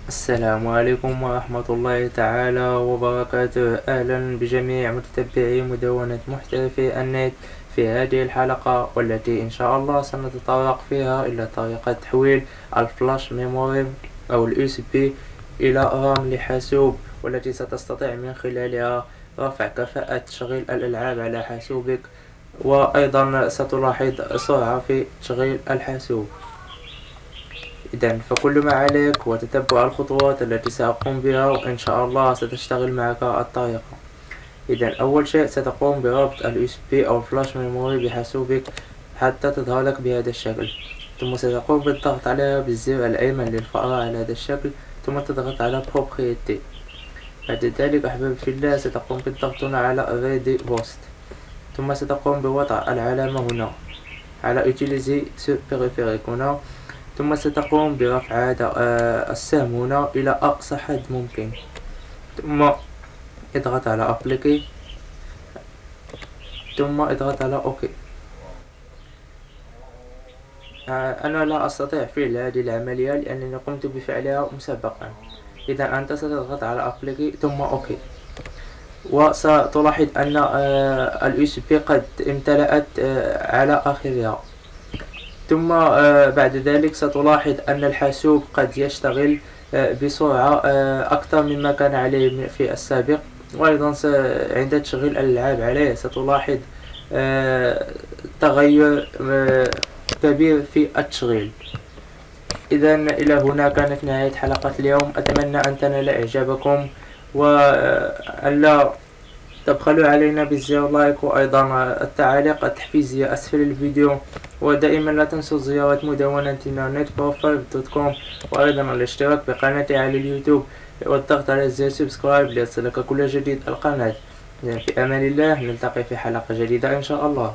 السلام عليكم ورحمة الله تعالى وبركاته. أهلا بجميع متتبعي مدونة محترفي النت في هذه الحلقة، والتي إن شاء الله سنتطرق فيها إلى طريقة تحويل الفلاش ميموري أو ال USB إلى رام لحاسوب، والتي ستستطيع من خلالها رفع كفاءة تشغيل الألعاب على حاسوبك، وأيضا ستلاحظ سرعة في تشغيل الحاسوب. إذن فكل ما عليك هو تتبع الخطوات التي سأقوم بها، وإن شاء الله ستشتغل معك الطريقة. إذن أول شيء ستقوم بربط ال USB أو الفلاش ميموري بحاسوبك حتى تظهر لك بهذا الشكل، ثم ستقوم بالضغط عليها بالزر الأيمن للفأرة على هذا الشكل، ثم تضغط على Propriété. بعد ذلك أحبابي في الله ستقوم بالضغط هنا على Ready Host، ثم ستقوم بوضع العلامة هنا على Utiliser ce périphérique هنا، ثم ستقوم برفع هذا السهم هنا إلى أقصى حد ممكن، ثم اضغط على أبليكي، ثم اضغط على أوكي. أنا لا أستطيع فعل هذه العملية لأنني قمت بفعلها مسبقا. إذا أنت ستضغط على أبليكي ثم أوكي، وستلاحظ أن ال USB قد امتلأت على آخرها، ثم بعد ذلك ستلاحظ أن الحاسوب قد يشتغل بسرعة أكثر مما كان عليه في السابق، وأيضا عند تشغيل الألعاب عليه ستلاحظ تغير كبير في التشغيل. إذا إلى هنا كانت نهاية حلقة اليوم، أتمنى أن تنال إعجابكم، وألا تبخلوا علينا بالزر لايك وأيضا التعاليق التحفيزية أسفل الفيديو، ودائما لا تنسوا زيارة مدونتنا netprofile.com، وأيضا الاشتراك بقناتي على اليوتيوب والضغط على زر سبسكرايب ليصلك كل جديد القناة. في أمان الله، نلتقي في حلقة جديدة إن شاء الله.